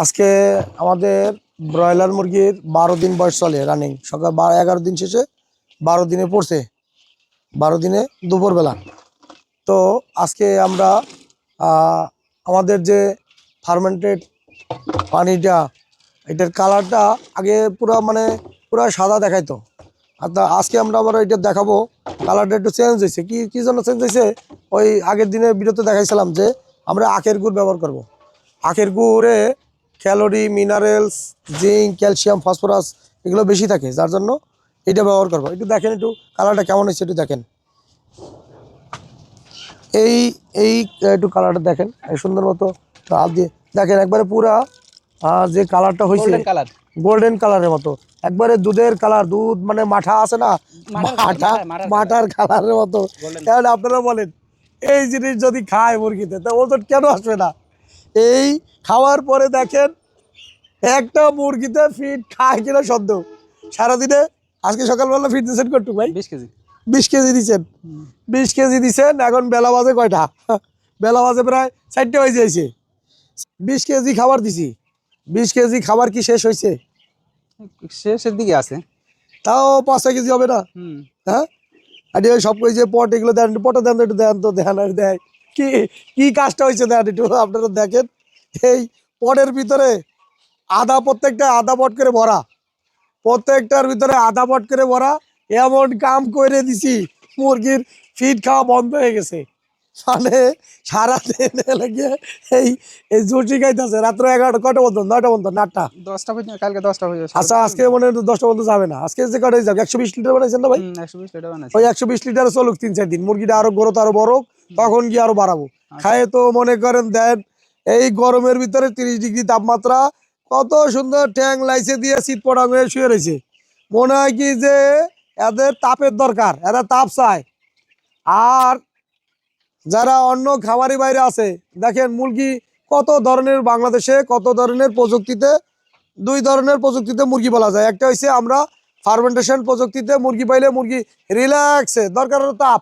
আজকে আমাদের ব্রয়লার মুরগির 12 দিন বয়স চলে রানিং। সকাল 11 দিন শেষে 12 দিনে পড়ছে, 12 দিনে দুপুরবেলা। তো আজকে আমরা আমাদের যে ফার্মেন্টেড পানিটা, এটার কালারটা আগে পুরা সাদা দেখাইতো। আর আজকে আমরা এটা দেখাবো কালারটা একটু চেঞ্জ হয়েছে। কি জন্য চেঞ্জ হয়েছে? ওই আগের দিনে ভিডিওতে দেখাইছিলাম যে আমরা আখের গুড় ব্যবহার করব। আখের গুড়ে calorie, minerals, zinc, calcium, phosphorus এগুলো বেশি থাকে, যার জন্য এটা ব্যবহার করবো। একটু দেখেন, একটু কালারটা কেমন হয়েছে একটু দেখেন। এই এই একটু কালারটা দেখেন, এই সুন্দর মতো হাত দিয়ে দেখেন, একবারে পুরা যে কালারটা হয়েছে গোল্ডেন কালারের মতো, একবারে দুধের কালার। দুধ মানে মাঠা আছে না, মাঠার কালারের মতো। তাহলে আপনারা বলেন, এই জিনিস যদি খায় মুরগিতে তো ওজন কেন আসবে না? এই খাওয়ার পরে দেখেন একটা মুরগিতে ফিড খায় কিনা সন্দেহ। সারাদিনে আজকে সকালবেলা ফিড দিচ্ছেন কটুক ভাই? 20 কেজি। 20 কেজি দিচ্ছেন। 20 কেজি দিচ্ছেন। এখন বেলা বাজে কয়টা? বেলা বাজে প্রায় 4টে হয়ে যাইছে। 20 কেজি খাবার দিছি। 20 কেজি খাবার কি শেষ হয়েছে? শেষের দিকে আছে। তাও 5-6 কেজি হবে না? হ্যাঁ, আর এই সব যে পট, এগুলো দেন, পটে দেন, একটু দেন তো, দেন আর দেয় কি কি কাজটা হয়েছে দেন একটু আপনারা দেখেন। এই পটের ভিতরে প্রত্যেকটা আধা পট করে ভরা, প্রত্যেকটার ভিতরে আধা পট করে ভরা। এমন কাম করে দিছি মুরগির ফিড খাওয়া বন্ধ হয়ে গেছে। মানে সারাদিন লেগে এই এই জুটি খাইতেছে। রাত্র 11টা, কটা বন্ধ? 9টা বন্ধ, 9টা 10টা পর্যন্ত, কালকে 10টা হয়ে যাবে। আচ্ছা, আজকে মনে হয় 10টা বন্ধ যাবে না। আজকে যে কটাই যাবে, 120 লিটার বানাইছেন না ভাই? 120 লিটার বানাইছি। ওই 120 লিটার চলুক 3-4 দিন, মুরগিটা আরো গ্রোথ আরো বড়, তখন গিয়ে আরো বাড়াবো। খায় তো মনে করেন দেন, এই গরমের ভিতরে 30 ডিগ্রি তাপমাত্রা, কত সুন্দর ট্যাং লাইসে দিয়ে শীত পড়া হয়ে শুয়ে রয়েছে। মনে হয় কি যে এদের তাপের দরকার, এরা তাপ চায়। আর যারা অন্য খামারি বাইরে আছে, দেখেন মুরগি কত ধরনের, বাংলাদেশে কত ধরনের প্রযুক্তিতে, 2 ধরনের প্রযুক্তিতে মুরগি পালা যায়। একটা হচ্ছে আমরা ফার্মেন্টেশন প্রযুক্তিতে মুরগি পাইলে মুরগি রিল্যাক্সে, দরকার হলো তাপ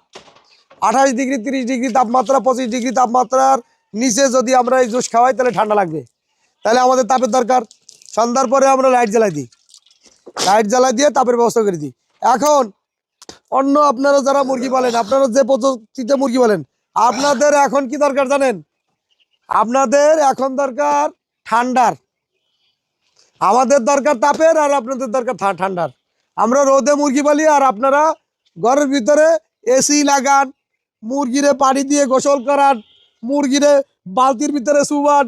28 ডিগ্রি, 30 ডিগ্রি তাপমাত্রা, 25 ডিগ্রি তাপমাত্রার নিচে যদি আমরা এই জুস খাওয়াই তাহলে ঠান্ডা লাগবে। তাহলে আমাদের তাপের দরকার। সন্ধ্যার পরে আমরা লাইট জ্বালাই দিই, লাইট জ্বালাই দিয়ে তাপের ব্যবস্থা করে দিই। এখন অন্য আপনারা যারা মুরগি পালেন, আপনারা যে পদ্ধতিতে মুরগি পালেন, আপনাদের এখন কি দরকার জানেন? আপনাদের এখন দরকার ঠান্ডার, আমাদের দরকার তাপের, আর আপনাদের দরকার ঠান্ডার। আমরা রোদে মুরগি পালি, আর আপনারা ঘরের ভিতরে এসি লাগান, মুরগিরে পানি দিয়ে গোসল করান, মুরগিরে বালতির ভিতরে শুবান,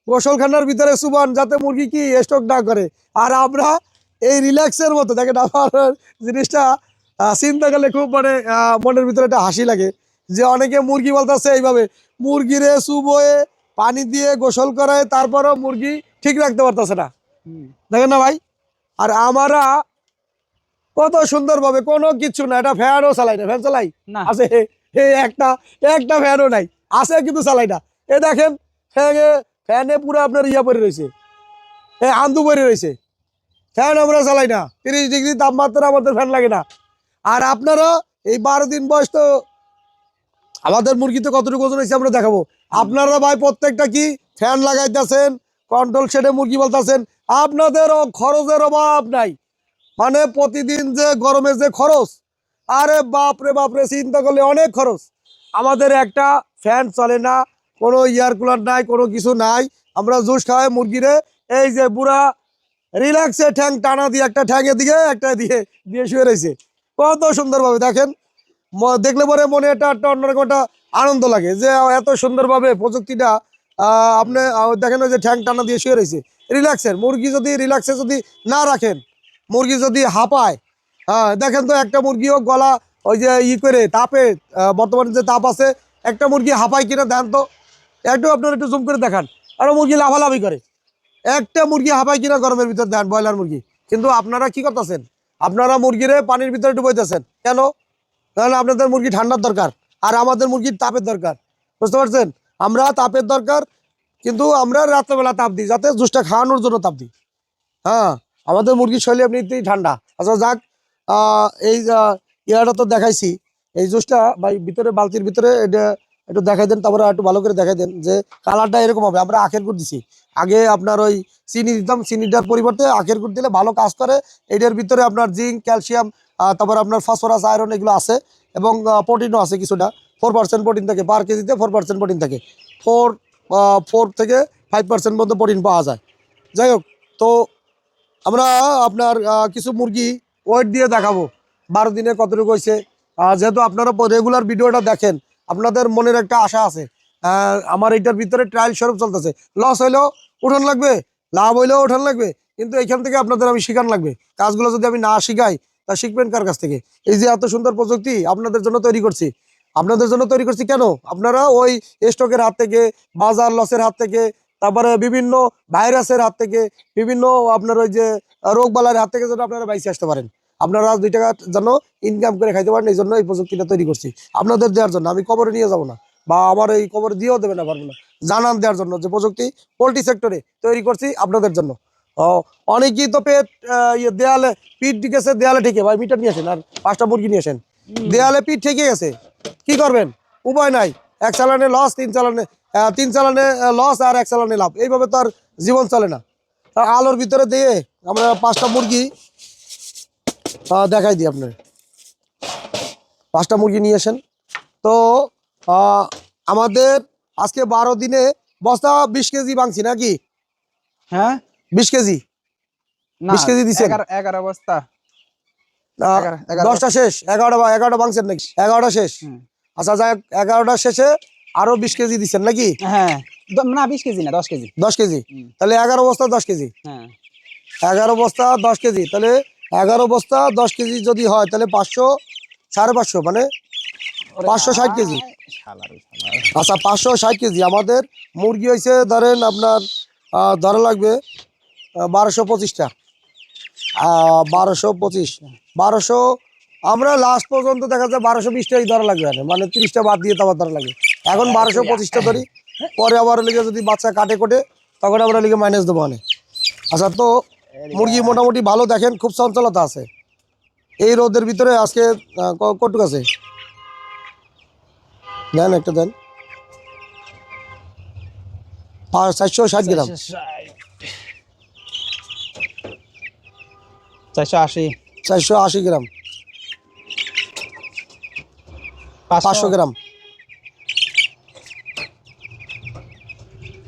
গোসলখানার ভিতরে শুবান, যাতে মুরগি কি স্টক না করে। আর আমরা এই রিল্যাক্সের মতো দেখেন, আমার জিনিসটা চিন্তা করলে খুব মনের ভিতরে একটা হাসি লাগে যে অনেকে মুরগি বলতেছে এইভাবে মুরগিরে শুবোয়ে পানি দিয়ে গোসল করায়, তারপরেও মুরগি ঠিক রাখতে পারতেছে না। দেখেন না ভাই? আর আমরা কত সুন্দরভাবে, কোনো কিছু না, এটা ফ্যানও চালাই না। ফ্যান চালাই আছে একটা ফ্যানও নাই, আছে কিন্তু চালাই না। এ দেখেন ফ্যানে পুরো আপনার ইয়া পরে রয়েছে, আন্দু পরে রয়েছে। ফ্যান আমরা চালাই না, 30 ডিগ্রি তাপমাত্রা, আমাদের ফ্যান লাগে না। আর আপনারা এই 12 দিন বয়স, তো আমাদের মুরগিতে কতটুকু ওজন হয়েছে আমরা দেখাবো। আপনারা ভাই প্রত্যেকটা কি ফ্যান লাগাইতেছেন, কন্ট্রোল শেডে মুরগি বলতেছেন, আপনাদেরও খরচের অভাব নাই। মানে প্রতিদিন যে গরমে যে খরচ, আরে বাপরে বাপরে, চিন্তা করলে অনেক খরচ। আমাদের একটা ফ্যান চলে না, কোনো এয়ার কুলার নাই, কোনো কিছু নাই। আমরা জুস খাওয়াই মুরগিরে, এই যে বুড়া রিল্যাক্সে ঠ্যাং টানা দিয়ে, একটা ঠ্যাংয়ের দিকে একটা দিয়ে দিয়ে শুয়ে রয়েছে কত সুন্দরভাবে। দেখেন, দেখলে পরে মনে একটা অন্যরকম একটা আনন্দ লাগে যে এত সুন্দরভাবে প্রযুক্তিটা। আপনি দেখেন ওই যে ঠ্যাং টানা দিয়ে শুয়ে রয়েছে রিল্যাক্সের। মুরগি যদি রিল্যাক্সে যদি না রাখেন, মুরগি যদি হাঁপায়, হ্যাঁ দেখেন তো একটা মুরগিও গলা ওই যে করে তাপে, বর্তমানে যে তাপ আছে, একটা মুরগি হাঁপায় কিনা দেন তো, আপনারা একটু জুম করে দেখান। আর মুরগি লাফালাফি করে, একটা মুরগি হাঁপায় কিনা গরমের ভিতর দেন, ব্রয়লার মুরগি। কিন্তু আপনারা কি করতেছেন? আপনারা মুরগিরে পানির ভিতরে ডুবাইতেছেন কেন? কারণ আপনাদের মুরগি ঠান্ডার দরকার, আর আমাদের মুরগির তাপের দরকার। বুঝতে পারছেন? আমরা তাপের দরকার, কিন্তু আমরা রাত্রেবেলা তাপ দিই, যাতে জুসটা খাওয়ানোর জন্য তাপ দিই। হ্যাঁ, আমাদের মুরগির শরীরে এমনিতেই ঠান্ডা। আচ্ছা যাক, এই ইয়াটা তো দেখাইছি। এই জুসটা ভাই ভিতরে, বালতির ভিতরে এটা একটু দেখাই দেন, তারপরে একটু ভালো করে দেখাই দেন যে কালারটা এরকম হবে। আমরা আখের গুড় দিছি, আগে আপনার ওই চিনি দিতাম, চিনিটার পরিবর্তে আখের গুড় দিলে ভালো কাজ করে। এটার ভিতরে আপনার জিঙ্ক, ক্যালসিয়াম, তারপর আপনার ফসফরাস, আয়রন এগুলো আছে, এবং প্রোটিনও আছে কিছুটা। 4% প্রোটিন থাকে পার কেজিতে, 4% প্রোটিন থাকে, 4 থেকে 5% মধ্যে প্রোটিন পাওয়া যায়। যাই হোক, তো আমরা আপনার কিছু মুরগি ওয়েট দিয়ে দেখাবো 12 দিনে কতটুকু হয়েছে। যেহেতু আপনারা রেগুলার ভিডিওটা দেখেন, আপনাদের মনের একটা আশা আছে। আমার এইটার ভিতরে ট্রায়াল স্বরূপ চলতেছে, লস হইলেও উঠান লাগবে, লাভ হইলেও উঠান লাগবে, কিন্তু এখান থেকে আপনাদের আমি শিখান লাগবে। কাজগুলো যদি আমি না শিখাই তা শিখবেন কার কাছ থেকে? এই যে এত সুন্দর প্রযুক্তি আপনাদের জন্য তৈরি করছি, আপনাদের জন্য তৈরি করছি কেন? আপনারা ওই স্টকের হাত থেকে, বাজার লসের হাত থেকে, তারপরে বিভিন্ন ভাইরাসের হাত থেকে, বিভিন্ন আপনার ওই যে রোগবালার হাত থেকে যেন আপনারা বাইসে আসতে পারেন, আপনারা 2 টাকা যেন ইনকাম করে খাইতে পারেন, এই জন্য এই প্রযুক্তিটা তৈরি করছি আপনাদের দেওয়ার জন্য। আমি কবরে নিয়ে যাব না, বা আমার এই কবরে দিয়েও দেবে না, পারবো না, জানান দেওয়ার জন্য যে প্রযুক্তি পোল্ট্রি সেক্টরে তৈরি করছি আপনাদের জন্য। অনেকেই তো পেট দেয়ালে পিঠ ঠেকেছে, দেয়ালে ঠেকে ভাই মিটার নিয়ে আসেন আর 5টা মুরগি নিয়ে আসেন, দেয়ালে পিঠ ঠেকে গেছে, কি করবেন? উপায় নাই, 1 চালানে লস, 3 চালানে লস, আর 1 চালানে লাভ, এইভাবে তো আর জীবন চলে না। আলোর ভিতরে দিয়ে আমরা 5টা মুরগি দেখাই দিই আপনার। 5টা মুরগি নিয়ে আসেন। তো আমাদের আজকে 12 দিনে বস্তা 20 কেজি ভাঙছি নাকি? হ্যাঁ 20 কেজি, না 20 কেজি দিচ্ছেন? 11 বস্তা, 10টা শেষ, 11টা ভাঙছেন নাকি? 11টা শেষ। আচ্ছা যাই হোক, 11টা শেষে আরো 20 কেজি দিচ্ছেন নাকি? হ্যাঁ না 20 কেজি না 10 কেজি। 10 কেজি, তাহলে 11 বস্তা 10 কেজি। হ্যাঁ 11 বস্তা 10 কেজি, তাহলে 11 বস্তা 10 কেজি যদি হয় তাহলে 500, 550, মানে 560 কেজি। আচ্ছা 560 কেজি আমাদের মুরগি হয়েছে, ধরেন আপনার ধরা লাগবে 1225টা, 1225, আমরা লাস্ট পর্যন্ত দেখা যায় 1220টাই ধরা লাগবে, মানে 30টা বাদ দিয়ে তো আবার ধরা লাগবে। এখন 1225টা ধরি, পরে আবার লিগে যদি বাচ্চা কাটে কোটে তখন আমরা লিগে মাইনাস দেবো অনেক। আচ্ছা, তো মুরগি মোটামুটি ভালো, দেখেন খুব চঞ্চলতা আছে এই রোদের ভিতরে। আজকে কটুক আছে দেন, একটা দেন, 460 গ্রাম, 480, 480 গ্রাম, 500 গ্রাম,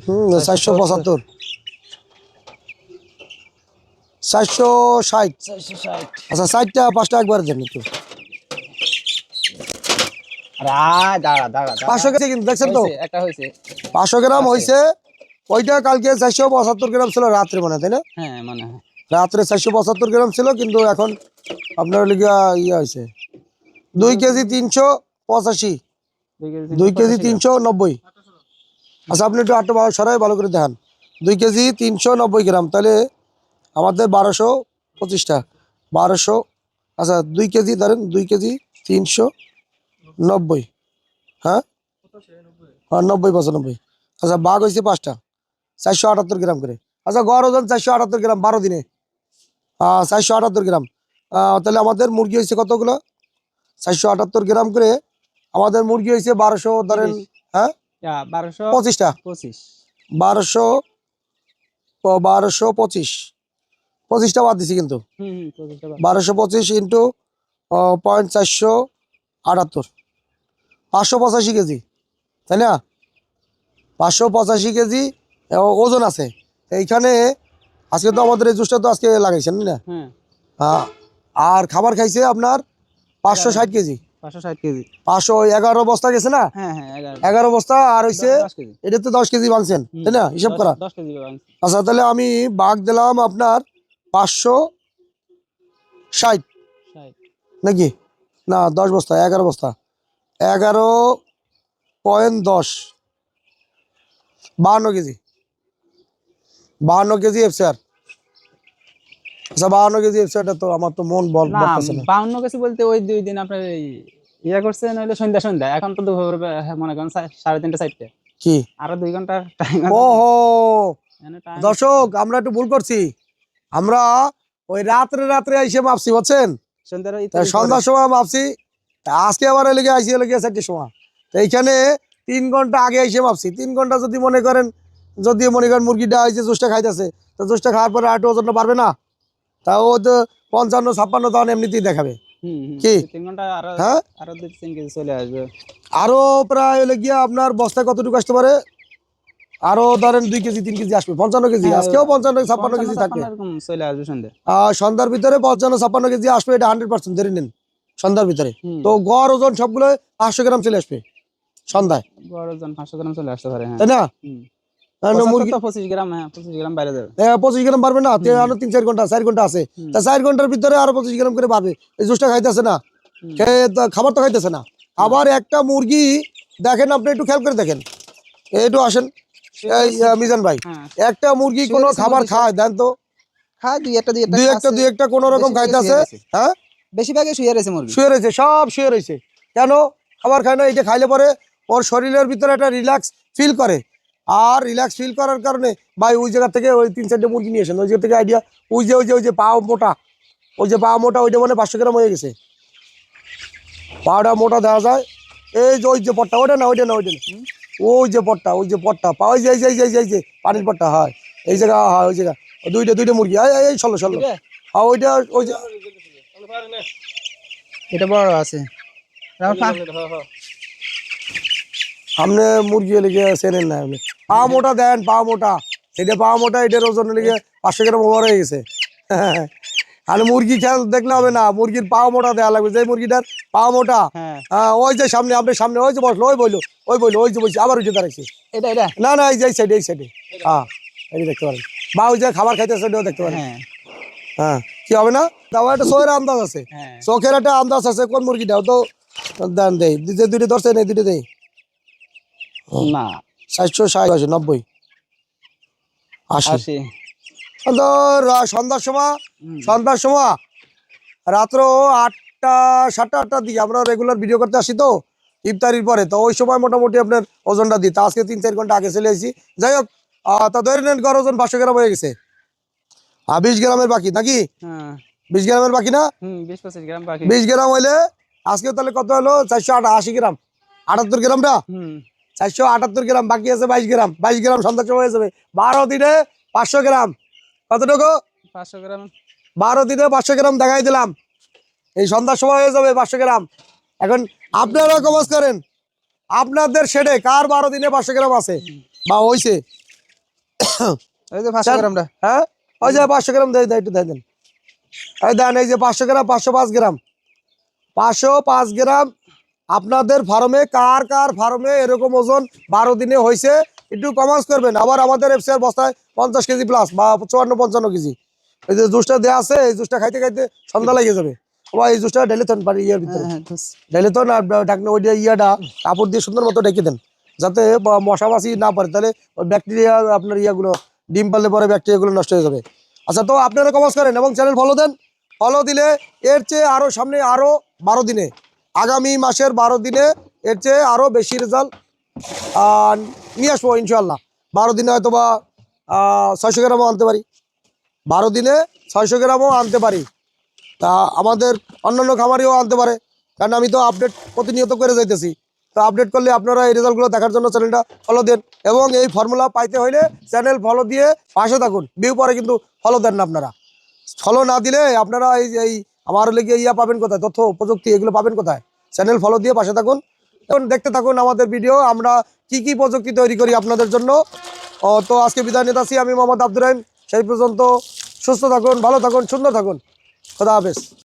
475, 460। আচ্ছা 60টা 5টা একবার দেন একটু। দাঁড়া দাঁড়া 500 কেজি কিন্তু দেখছেন তো, একটা হয়েছে। 500 গ্রাম হয়েছে। ওইটা কালকে 475 গ্রাম ছিল রাত্রে, মনে তাই না? হ্যাঁ মনে হয় রাত্রে 475 গ্রাম ছিল, কিন্তু এখন আপনার লিগা ইয়ে হয়েছে 2 কেজি 385, 2 কেজি 390। আচ্ছা আপনি একটু আটটা সরাই ভালো করে দেখান, 2 কেজি 390 গ্রাম, তাহলে আমাদের 1225টা, 1200। আচ্ছা 2 কেজি ধরেন, 2 কেজি 390, হ্যাঁ 90, 95। আচ্ছা বাঘ হয়েছে 5টা, 478 গ্রাম করে। আচ্ছা গড় ওজন 478 গ্রাম 12 দিনে, 478 গ্রাম। তাহলে আমাদের মুরগি হয়েছে কতগুলো? 478 গ্রাম করে আমাদের মুরগি হয়েছে 1200 ধরেন, হ্যাঁ 25টা, 1200, 1225, 25টা বাদ দিছি কিন্তু, 1225 ইন্টু 0.478, 585 কেজি, তাই না? 585 কেজি ওজন আছে এইখানে। আজকে তো আমাদের এই জুসটা তো আজকে লাগাইছেন না? আর খাবার খাইছে আপনার 560 কেজি, 560 কেজি, 511 বস্তা গেছে না? হ্যাঁ 11 বস্তা আর হইছে, এটা তো 10 কেজি ভাঙছেন তাই না, হিসাব করা। 10 কেজি। আচ্ছা তাহলে আমি ভাগ দিলাম আপনার 560 নাকি, না 10 বস্তা, 11 বস্তা, 11.10, 52 কেজি, 52 কেজি এফসিআর। আচ্ছা 52 কেজি এফসিআরটা তো আমার তো মন বলতেছে না। 52 কেজি বলতে ওই 2 দিন আপনার ইয়া করছেন হইলো সন্ধ্যা, এখন তো দুপুর মনে করেন 3:30 4:00 কি আরো 2 ঘন্টা টাইম আছে। ওহো দর্শক, আমরা একটু ভুল করছি, আমরা ওই রাত্রে আইসে মাপছি বুঝছেন, সন্ধ্যার সময় মাপছি, আজকে আবার লেগে আইসি লেগে 4টের সময়। তো এইখানে 3 ঘন্টা আগে এসে মাপছি। 3 ঘন্টা যদি মনে করেন মুরগিটা এই যে জুসটা খাইতেছে, তো জুসটা খাওয়ার পরে আর একটু ওজনটা বাড়বে না? তাও তো 55-56 তখন এমনিতেই দেখাবে। কি 3 ঘন্টা আরো হ্যাঁ, আরো 2-3 কেজি চলে আসবে। আরো প্রায় হলে গিয়া আপনার বস্তায় কতটুকু আসতে পারে? আরো ধরেন 2 কেজি 3 কেজি আসবে, 55 কেজি। হ্যাঁ, আজকেও 55-56 কেজি 55-56 থাকে। এরকম চলে আসবে সন্ধ্যে। সন্ধ্যার ভিতরে 55-56 কেজি আসবে, এটা 100% ধরে নেন সন্ধ্যার ভিতরে। হুম। তো গড় ওজন সবগুলো 500 গ্রাম চলে আসবে সন্ধ্যায়, বড় ওজন 500 গ্রাম চলে আসতে পারে, হ্যাঁ। তাই না? হুম। কারণ 75 মুরগি তো 25 গ্রাম, হ্যাঁ 25 গ্রাম বাইরে যাবে। 25 গ্রাম বাড়বে না, আরো 3-4 ঘন্টা আছে। হুম। তা 4 ঘন্টার ভিতরে আরো 25 গ্রাম করে বাড়বে। এই জুসটা খাইতেছে না, খেয়ে তো খাবার তো খাইতেছে না। আবার একটা মুরগি দেখেন, আপনি একটু খেয়াল করে দেখেন, একটু আসেন এই মিজান ভাই, হ্যাঁ। একটা মুরগি শুয়ে কোনো রয়েছে খাবার মুরগি, খায় দেন তো? খায় দুই একটা দুই একটা কোন রকম বেশিরভাগই খাইতেছে। শুয়ে রয়েছে। হ্যাঁ, বেশিরভাগই শুয়ে রয়েছে মুরগি। শুয়ে রয়েছে, সব শুয়ে রয়েছে। কেন খাবার খায় না? এটা খাইলে পরে ওর শরীরের ভিতরে একটা রিল্যাক্স ফিল করে, আর রিল্যাক্স ফিল করার কারণে ভাই ওই জায়গা থেকে ওই 3-4টে মুরগি নিয়ে আসেন, ওই জায়গা থেকে আইডিয়া। ওই যে পাও মোটা, ওইটা মানে 500 গ্রাম হয়ে গেছে। পাওটা মোটা দেওয়া যায়। ওই যে পট্টা, ওইটা না। ওই যে পট্টা পা, ওই যে পানির পট্টা হয় এই জায়গা, হয় ওই জায়গা। দুইটা মুরগি, এই ষোলো হ্যাঁ, ওইটা ওই যে এটা বড় আছে। সামনে মুরগি লেগে চেনেন না আপনি। পা মোটা দেন, পা মোটা, এটার ওজন লেগে 500 গ্রাম ওভার হয়ে গেছে। আর মুরগি খেয়াল দেখলে হবে না, মুরগির পা মোটা দেওয়া লাগবে। যে মুরগিটার পা মোটা, হ্যাঁ। ওই যে সামনে, আপনার সামনে ওই যে বসলো, ওই যে বলছি, আবার ওই যে দাঁড়াইছে। এটা না, এই যে এই সাইডে হ্যাঁ, এই যে দেখতে পারেন, বা ওই যে খাবার খাইতেছে ওটাও দেখতে পারেন। হ্যাঁ। হ্যাঁ, কি হবে না? তাও একটা চোখের আন্দাজ আছে, হ্যাঁ। চোখের একটা আন্দাজ আছে কোন মুরগিটাও তো দান দেয়। দুটো ধরছে না, দুটো দেয় না 760, 90, 80। 80। সন্ধ্যার সময় রাত্র 8টা 8:30 দিকে আমরা রেগুলার ভিডিও করতে আসি, তো ইফতারির পরে, তো ওই সময় মোটামুটি আপনার ওজনটা দিই। তা আজকে 3-4 ঘন্টা আগে চলে আসি। যাই হোক, তা ধরে নেন গড় ওজন 500 গ্রাম হয়ে গেছে। 20 গ্রামের বাকি নাকি? হ্যাঁ। 20 গ্রামের বাকি না? 20-25 গ্রাম বাকি। 20 গ্রাম হইলে আজকে তাহলে কত হলো? 480 গ্রাম, 78 গ্রাম না? 478 গ্রাম বাকি আছে। 22 গ্রাম, 22 গ্রাম সন্ধ্যার সময় হয়ে যাবে। 12 দিনে 500 গ্রাম, কতটুকু? 500 গ্রাম। 12 দিনে 500 গ্রাম দেখাই দিলাম। এই সন্ধ্যার সময় হয়ে যাবে 500 গ্রাম। এখন আপনারা কমাস করেন, আপনাদের শেডে কার 12 দিনে 500 গ্রাম আছে বা হয়েছে? এই যে 500 গ্রামটা। হ্যাঁ, ওই যে 500 গ্রাম দেয়, একটু দেয় দেন। এই দেন, এই যে 500 গ্রাম, 505 গ্রাম, 505 গ্রাম। আপনাদের ফার্মে কার ফার্মে এরকম ওজন 12 দিনে হয়েছে একটু কমাস করবেন। আবার আমাদের এফসিআর বস্তায় 50 কেজি প্লাস বা 54-55 কেজি। এই যে জুসটা দেওয়া আছে, এই জুসটা খাইতে খাইতে সন্ধ্যা লেগে যাবে। আবার এই জুসটা ঢেলে দেন পারি ইয়ার ভিতরে, ঢেলে তো না ঢাকনা, ওইটা ইয়াটা কাপড় দিয়ে সুন্দর মতো ঢেকে দেন, যাতে মশা মাছি না পারে। তাহলে ওই ব্যাকটেরিয়া, আপনার ইয়াগুলো ডিম পারলে পরে ব্যাকটেরিয়াগুলো নষ্ট হয়ে যাবে। আচ্ছা, তো আপনারা কমাস করেন এবং চ্যানেল ফলো দেন। ফলো দিলে এর চেয়ে আরো সামনে আরো 12 দিনে, আগামী মাসের 12 দিনে এর চেয়ে আরো বেশি রেজাল্ট নিয়ে আসবো ইনশাল্লাহ। 12 দিনে হয়তো বা 600 গ্রামও আনতে পারি, 12 দিনে 600 গ্রামও আনতে পারি। তা আমাদের অন্যান্য খামারিও আনতে পারে, কারণ আমি তো আপডেট প্রতিনিয়ত করে যাইতেছি। তো আপডেট করলে আপনারা এই রেজাল্টগুলো দেখার জন্য চ্যানেলটা ফলো দেন, এবং এই ফর্মুলা পাইতে হইলে চ্যানেল ফলো দিয়ে পাশে থাকুন। ভিউ পরে কিন্তু ফলো দেন না আপনারা। ফলো না দিলে আপনারা এই আমার লেগে ইয়া পাবেন কোথায়? তথ্য প্রযুক্তি এগুলো পাবেন কোথায়? চ্যানেল ফলো দিয়ে পাশে থাকুন এবং দেখতে থাকুন আমাদের ভিডিও, আমরা কি প্রযুক্তি তৈরি করি আপনাদের জন্য। তো আজকে বিদায় নিতেছি আমি মোহাম্মদ আব্দুর রহিম। সেই পর্যন্ত সুস্থ থাকুন, ভালো থাকুন, সুন্দর থাকুন। খোদা হাফেজ।